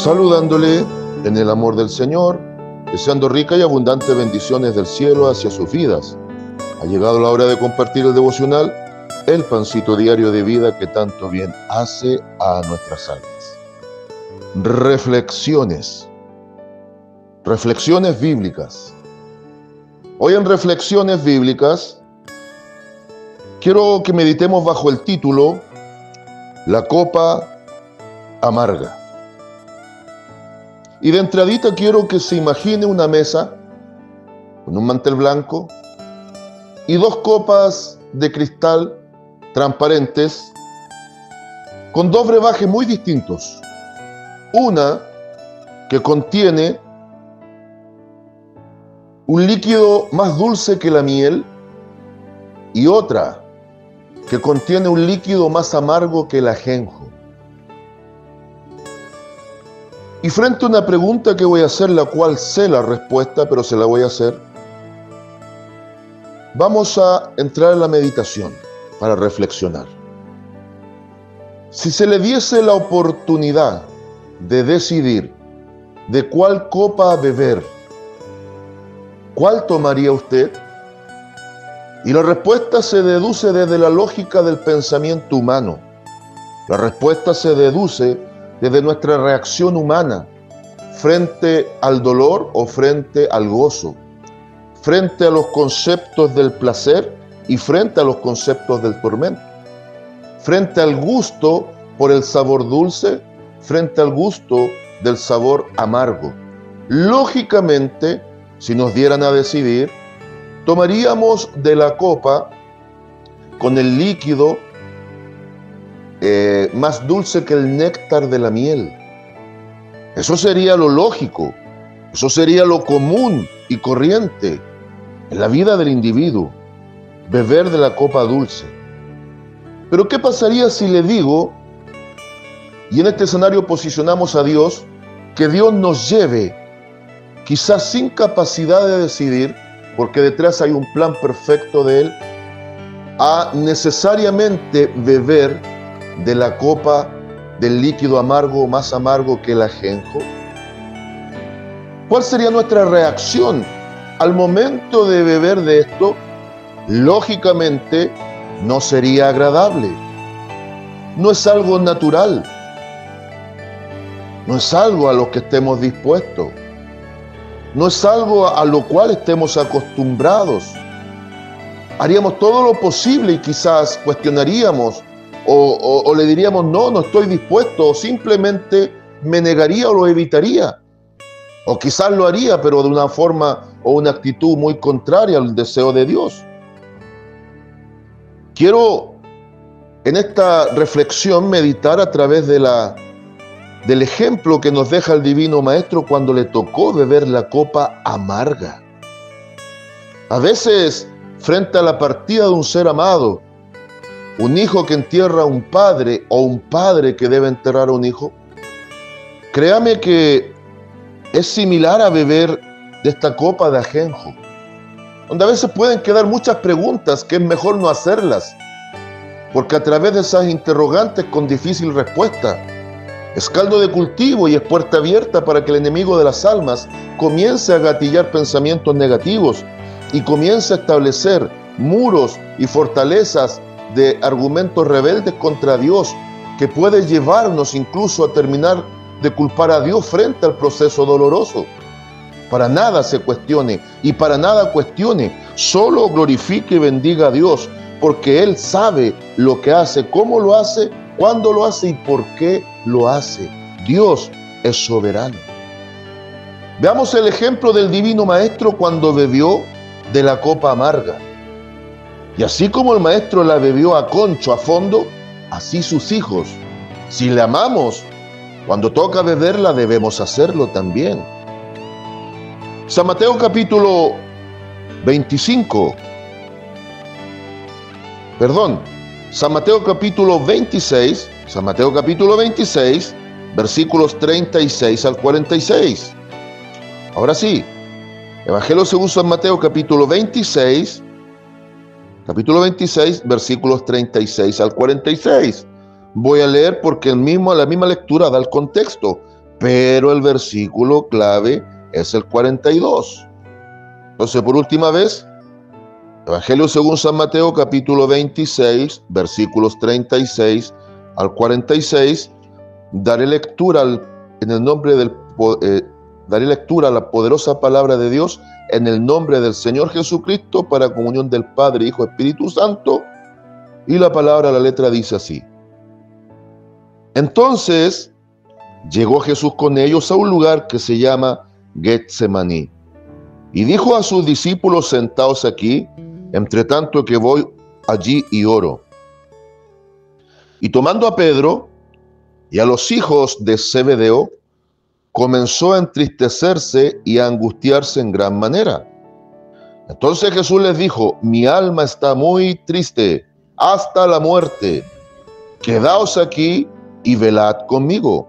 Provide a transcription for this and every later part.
saludándole en el amor del Señor, deseando rica y abundante bendiciones del cielo hacia sus vidas. Ha llegado la hora de compartir el devocional, el pancito diario de vida que tanto bien hace a nuestras almas. Reflexiones bíblicas. Hoy en Reflexiones Bíblicas quiero que meditemos bajo el título La copa amarga. Y de entradita quiero que se imagine una mesa con un mantel blanco y dos copas de cristal transparentes con dos brebajes muy distintos. Una que contiene un líquido más dulce que la miel y otra que contiene un líquido más amargo que el ajenjo. Y frente a una pregunta que voy a hacer, la cual sé la respuesta, pero se la voy a hacer, vamos a entrar en la meditación para reflexionar. Si se le diese la oportunidad de decidir de cuál copa beber, ¿cuál tomaría usted? Y la respuesta se deduce desde la lógica del pensamiento humano. La respuesta se deduce desde nuestra reacción humana frente al dolor o frente al gozo, frente a los conceptos del placer y frente a los conceptos del tormento, frente al gusto por el sabor dulce, frente al gusto del sabor amargo. Lógicamente, si nos dieran a decidir, tomaríamos de la copa con el líquido más dulce que el néctar de la miel. Eso sería lo lógico, eso sería lo común y corriente en la vida del individuo, beber de la copa dulce. Pero ¿qué pasaría si le digo, y en este escenario posicionamos a Dios, que Dios nos lleve, quizás sin capacidad de decidir, porque detrás hay un plan perfecto de Él, a necesariamente beber de la copa del líquido amargo, más amargo que el ajenjo? ¿Cuál sería nuestra reacción al momento de beber de esto? Lógicamente no sería agradable. No es algo natural. No es algo a lo que estemos dispuestos. No es algo a lo cual estemos acostumbrados. Haríamos todo lo posible y quizás cuestionaríamos o le diríamos no estoy dispuesto, o simplemente me negaría o lo evitaría. O quizás lo haría, pero de una forma o una actitud muy contraria al deseo de Dios. Quiero en esta reflexión meditar a través del ejemplo que nos deja el Divino Maestro cuando le tocó beber la copa amarga. A veces, frente a la partida de un ser amado, un hijo que entierra a un padre o un padre que debe enterrar a un hijo, créame que es similar a beber de esta copa de ajenjo, donde a veces pueden quedar muchas preguntas que es mejor no hacerlas, porque a través de esas interrogantes con difícil respuesta, es caldo de cultivo y es puerta abierta para que el enemigo de las almas comience a gatillar pensamientos negativos y comience a establecer muros y fortalezas de argumentos rebeldes contra Dios, que puede llevarnos incluso a terminar de culpar a Dios frente al proceso doloroso. Para nada se cuestione y para nada cuestione, solo glorifique y bendiga a Dios, porque Él sabe lo que hace, cómo lo hace, cuándo lo hace y por qué lo hace. Dios es soberano. Veamos el ejemplo del Divino Maestro cuando bebió de la copa amarga. Y así como el Maestro la bebió a concho, a fondo, así sus hijos, si le amamos, cuando toca beberla debemos hacerlo también. San Mateo capítulo 26, versículos 36 al 46. Ahora sí, Evangelio según San Mateo capítulo 26, versículos 36 al 46. Voy a leer porque la misma lectura da el contexto. pero el versículo clave es el 42. Entonces, por última vez, Evangelio según San Mateo, capítulo 26, versículos 36 al 46, daré lectura daré lectura a la poderosa palabra de Dios en el nombre del Señor Jesucristo para comunión del Padre, Hijo, Espíritu Santo. Y la palabra, la letra dice así: Entonces llegó Jesús con ellos a un lugar que se llama Getsemaní, y dijo a sus discípulos: Sentaos aquí, entre tanto que voy allí y oro. Y tomando a Pedro y a los hijos de Zebedeo, comenzó a entristecerse y a angustiarse en gran manera. Entonces Jesús les dijo: Mi alma está muy triste hasta la muerte. Quedaos aquí y velad conmigo.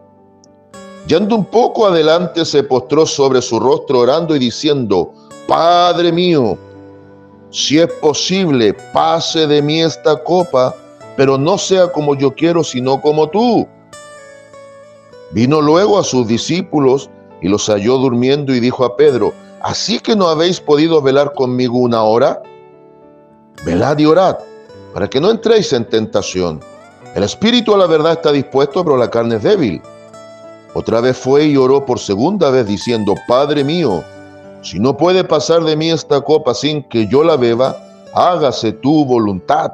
Yendo un poco adelante, se postró sobre su rostro orando y diciendo: Padre mío, si es posible, pase de mí esta copa, pero no sea como yo quiero, sino como tú. Vino luego a sus discípulos y los halló durmiendo y dijo a Pedro: ¿Así que no habéis podido velar conmigo una hora? Velad y orad, para que no entréis en tentación. El espíritu a la verdad está dispuesto, pero la carne es débil. Otra vez fue y oró por segunda vez diciendo: Padre mío, si no puede pasar de mí esta copa sin que yo la beba, hágase tu voluntad.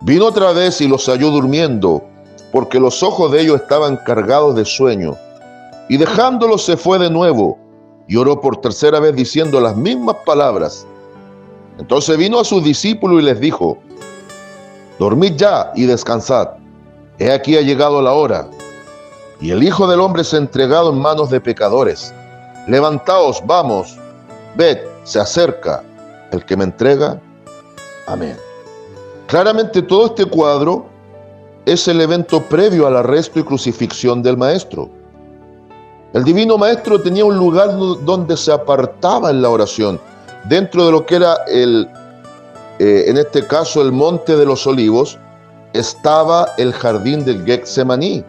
Vino otra vez y los halló durmiendo, porque los ojos de ellos estaban cargados de sueño. Y dejándolos se fue de nuevo, y oró por tercera vez diciendo las mismas palabras. Entonces vino a sus discípulos y les dijo: Dormid ya y descansad. He aquí ha llegado la hora, y el Hijo del Hombre es entregado en manos de pecadores. Levantaos, vamos, ved, se acerca el que me entrega. Amén. Claramente todo este cuadro es el evento previo al arresto y crucifixión del Maestro. El Divino Maestro tenía un lugar donde se apartaba en la oración, dentro de lo que era en este caso el Monte de los Olivos, estaba el jardín del Getsemaní.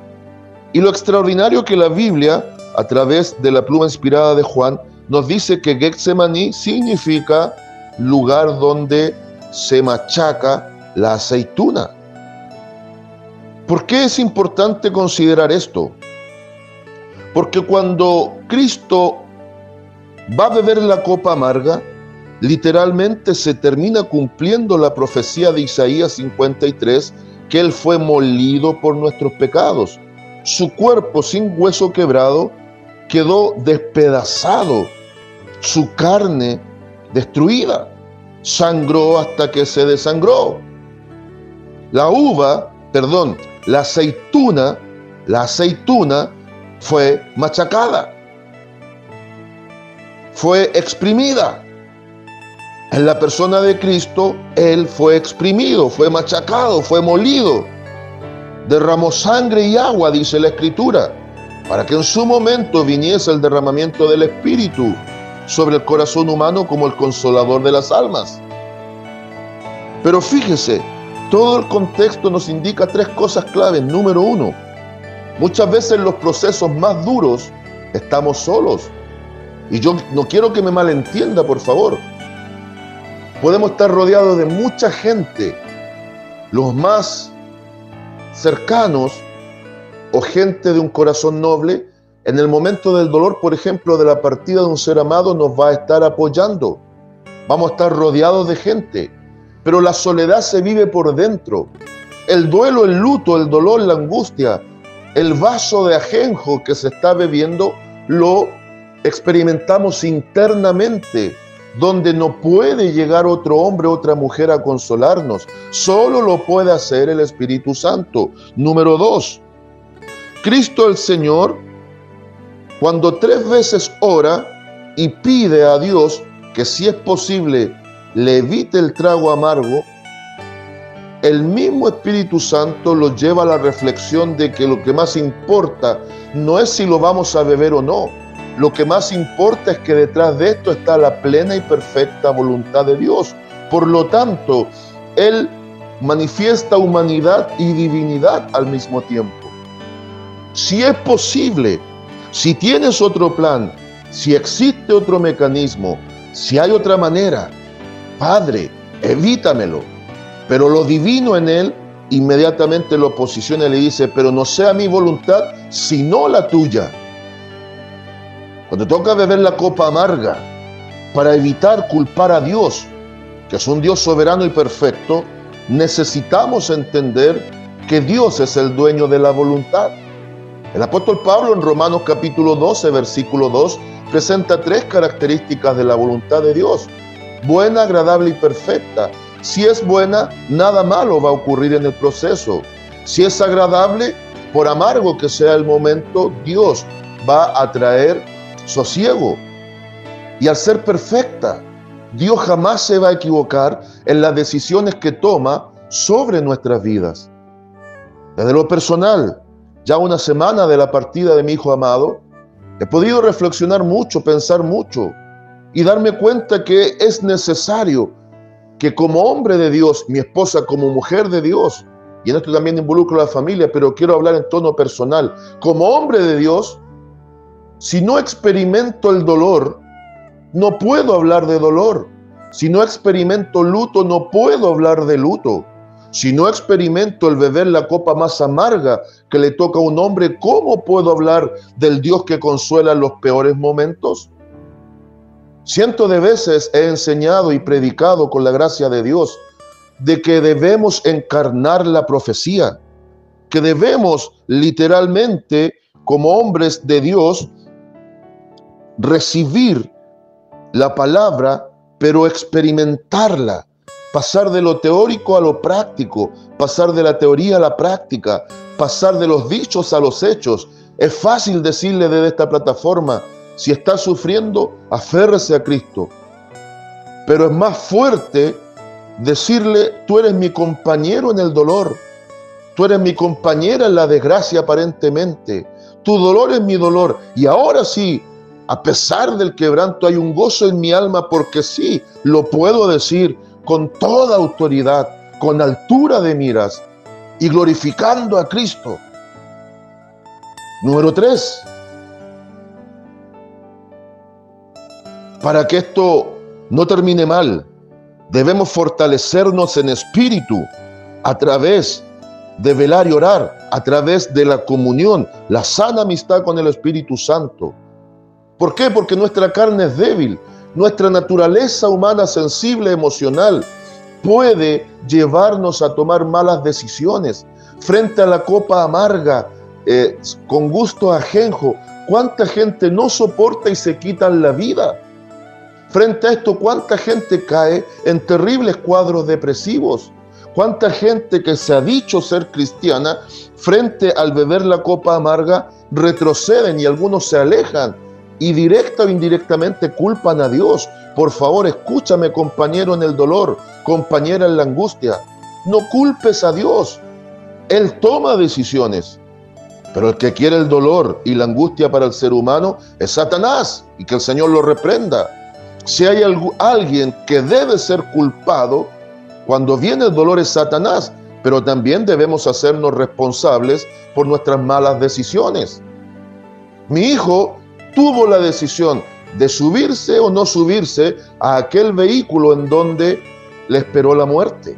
Y lo extraordinario que la Biblia, a través de la pluma inspirada de Juan, nos dice que Getsemaní significa lugar donde se machaca la aceituna. ¿Por qué es importante considerar esto? Porque cuando Cristo va a beber la copa amarga, literalmente se termina cumpliendo la profecía de Isaías 53, que Él fue molido por nuestros pecados. Su cuerpo sin hueso quebrado quedó despedazado, su carne destruida, sangró hasta que se desangró. La aceituna fue machacada, fue exprimida. En la persona de Cristo, Él fue exprimido, fue machacado, fue molido. Derramó sangre y agua, dice la Escritura, para que en su momento viniese el derramamiento del Espíritu sobre el corazón humano como el consolador de las almas. Pero fíjese, todo el contexto nos indica tres cosas claves. Número uno, muchas veces en los procesos más duros estamos solos. Y yo no quiero que me malentienda, por favor. Podemos estar rodeados de mucha gente, los más cercanos o gente de un corazón noble. En el momento del dolor, por ejemplo, de la partida de un ser amado, nos va a estar apoyando. Vamos a estar rodeados de gente, pero la soledad se vive por dentro. El duelo, el luto, el dolor, la angustia, el vaso de ajenjo que se está bebiendo, lo experimentamos internamente, donde no puede llegar otro hombre, otra mujer a consolarnos. Solo lo puede hacer el Espíritu Santo. Número dos, Cristo el Señor, cuando 3 veces ora y pide a Dios que si es posible le evite el trago amargo, el mismo Espíritu Santo lo lleva a la reflexión de que lo que más importa no es si lo vamos a beber o no. Lo que más importa es que detrás de esto está la plena y perfecta voluntad de Dios. Por lo tanto, Él manifiesta humanidad y divinidad al mismo tiempo. Si es posible, si tienes otro plan, si existe otro mecanismo, si hay otra manera, Padre, evítamelo. Pero lo divino en él inmediatamente lo posiciona y le dice, pero no sea mi voluntad, sino la tuya. Cuando toca beber la copa amarga, para evitar culpar a Dios, que es un Dios soberano y perfecto, necesitamos entender que Dios es el dueño de la voluntad. El apóstol Pablo en Romanos capítulo 12, versículo 2, presenta 3 características de la voluntad de Dios: buena, agradable y perfecta. Si es buena, nada malo va a ocurrir en el proceso. Si es agradable, por amargo que sea el momento, Dios va a traer sosiego. Y al ser perfecta, Dios jamás se va a equivocar en las decisiones que toma sobre nuestras vidas. Desde lo personal, ya una semana de la partida de mi hijo amado, he podido reflexionar mucho, pensar mucho y darme cuenta que es necesario que como hombre de Dios, mi esposa como mujer de Dios, y en esto también involucro a la familia, pero quiero hablar en tono personal, como hombre de Dios, si no experimento el dolor, no puedo hablar de dolor. Si no experimento luto, no puedo hablar de luto. Si no experimento el beber la copa más amarga que le toca a un hombre, ¿cómo puedo hablar del Dios que consuela en los peores momentos? Cientos de veces he enseñado y predicado con la gracia de Dios de que debemos encarnar la profecía, que debemos literalmente, como hombres de Dios, recibir la palabra, pero experimentarla, pasar de lo teórico a lo práctico, pasar de la teoría a la práctica, pasar de los dichos a los hechos. Es fácil decirle desde esta plataforma, si está sufriendo, aférrese a Cristo. Pero es más fuerte decirle, tú eres mi compañero en el dolor, tú eres mi compañera en la desgracia aparentemente, tu dolor es mi dolor, y ahora sí, a pesar del quebranto hay un gozo en mi alma, porque sí, lo puedo decir con toda autoridad, con altura de miras y glorificando a Cristo. Número 3. Para que esto no termine mal, debemos fortalecernos en espíritu a través de velar y orar, a través de la comunión, la sana amistad con el Espíritu Santo. ¿Por qué? Porque nuestra carne es débil, nuestra naturaleza humana sensible, emocional, puede llevarnos a tomar malas decisiones. Frente a la copa amarga, con gusto ajenjo, ¿cuánta gente no soporta y se quitan la vida? Frente a esto, ¿cuánta gente cae en terribles cuadros depresivos? ¿Cuánta gente que se ha dicho ser cristiana, frente al beber la copa amarga, retroceden y algunos se alejan y directa o indirectamente culpan a Dios? Por favor, escúchame, compañero en el dolor, compañera en la angustia. No culpes a Dios. Él toma decisiones. Pero el que quiere el dolor y la angustia para el ser humano es Satanás, y que el Señor lo reprenda. Si hay alguien que debe ser culpado cuando viene el dolor, es Satanás, pero también debemos hacernos responsables por nuestras malas decisiones. Mi hijo tuvo la decisión de subirse o no subirse a aquel vehículo en donde le esperó la muerte.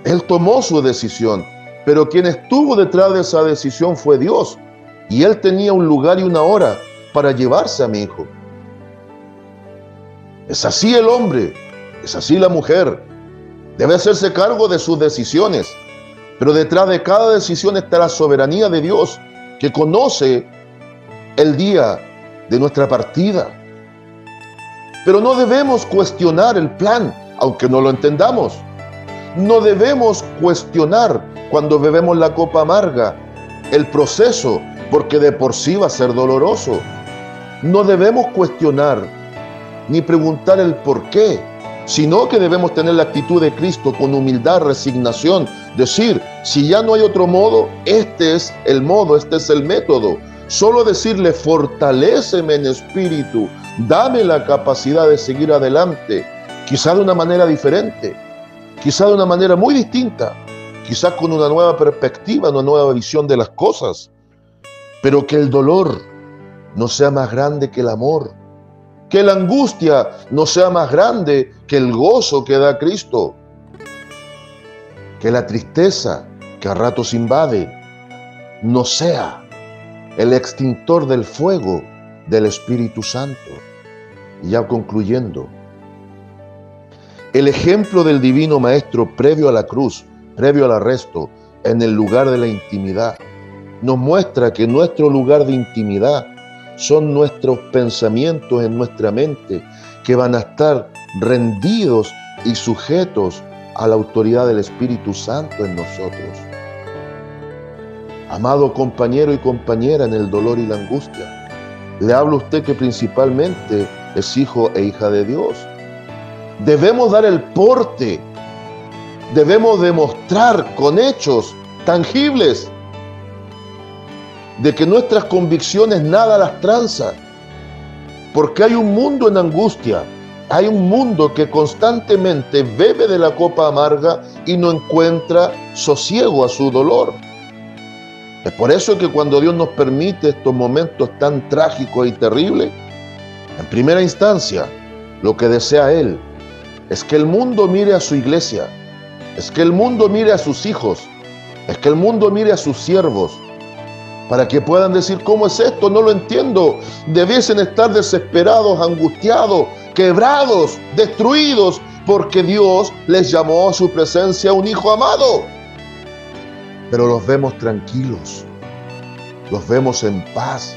Él tomó su decisión, pero quien estuvo detrás de esa decisión fue Dios, y Él tenía un lugar y una hora para llevarse a mi hijo. Es así el hombre, es así la mujer. Debe hacerse cargo de sus decisiones, pero detrás de cada decisión está la soberanía de Dios, que conoce el día de nuestra partida. Pero no debemos cuestionar el plan, aunque no lo entendamos. No debemos cuestionar cuando bebemos la copa amarga el proceso, porque de por sí va a ser doloroso. No debemos cuestionar ni preguntar el por qué, sino que debemos tener la actitud de Cristo con humildad, resignación, decir, si ya no hay otro modo, este es el modo, este es el método. Solo decirle, fortaléceme en espíritu, dame la capacidad de seguir adelante, quizá de una manera diferente, quizá de una manera muy distinta, quizás con una nueva perspectiva, una nueva visión de las cosas. pero que el dolor no sea más grande que el amor, que la angustia no sea más grande que el gozo que da Cristo, que la tristeza que a ratos invade no sea el extintor del fuego del Espíritu Santo. Y ya concluyendo, el ejemplo del Divino Maestro previo a la cruz, previo al arresto, en el lugar de la intimidad, nos muestra que nuestro lugar de intimidad son nuestros pensamientos en nuestra mente, que van a estar rendidos y sujetos a la autoridad del Espíritu Santo en nosotros. Amado compañero y compañera en el dolor y la angustia, le hablo a usted que principalmente es hijo e hija de Dios. Debemos dar el porte, debemos demostrar con hechos tangibles de que nuestras convicciones nada las tranza, porque hay un mundo en angustia, hay un mundo que constantemente bebe de la copa amarga y no encuentra sosiego a su dolor. Es por eso que cuando Dios nos permite estos momentos tan trágicos y terribles, en primera instancia, lo que desea Él es que el mundo mire a su iglesia, es que el mundo mire a sus hijos, es que el mundo mire a sus siervos, para que puedan decir, ¿cómo es esto? No lo entiendo. Debiesen estar desesperados, angustiados, quebrados, destruidos, porque Dios les llamó a su presencia un hijo amado. Pero los vemos tranquilos, los vemos en paz,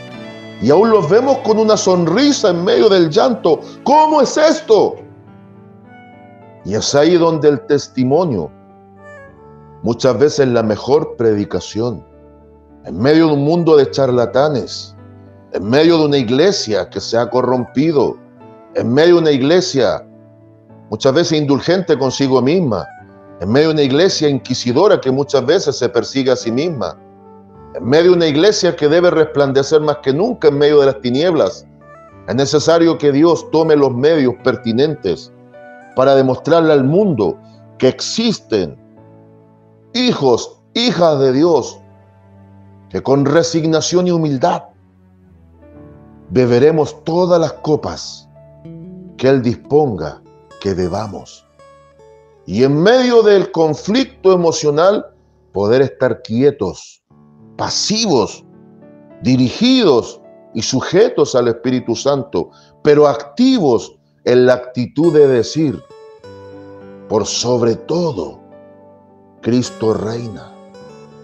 y aún los vemos con una sonrisa en medio del llanto. ¿Cómo es esto? Y es ahí donde el testimonio, muchas veces la mejor predicación, en medio de un mundo de charlatanes, en medio de una iglesia que se ha corrompido, en medio de una iglesia muchas veces indulgente consigo misma, en medio de una iglesia inquisidora que muchas veces se persigue a sí misma, en medio de una iglesia que debe resplandecer más que nunca en medio de las tinieblas, es necesario que Dios tome los medios pertinentes para demostrarle al mundo que existen hijos, hijas de Dios, que con resignación y humildad beberemos todas las copas que Él disponga que bebamos. Y en medio del conflicto emocional, poder estar quietos, pasivos, dirigidos y sujetos al Espíritu Santo, pero activos en la actitud de decir, por sobre todo, Cristo reina.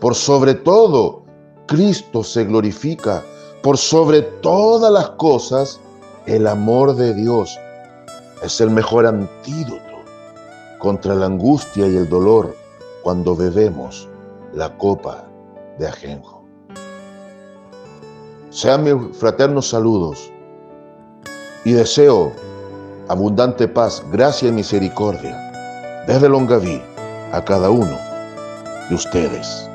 Por sobre todo, Cristo se glorifica. Por sobre todas las cosas, el amor de Dios es el mejor antídoto contra la angustia y el dolor cuando bebemos la copa de ajenjo. Sean mis fraternos saludos y deseo abundante paz, gracia y misericordia desde Longaví a cada uno de ustedes.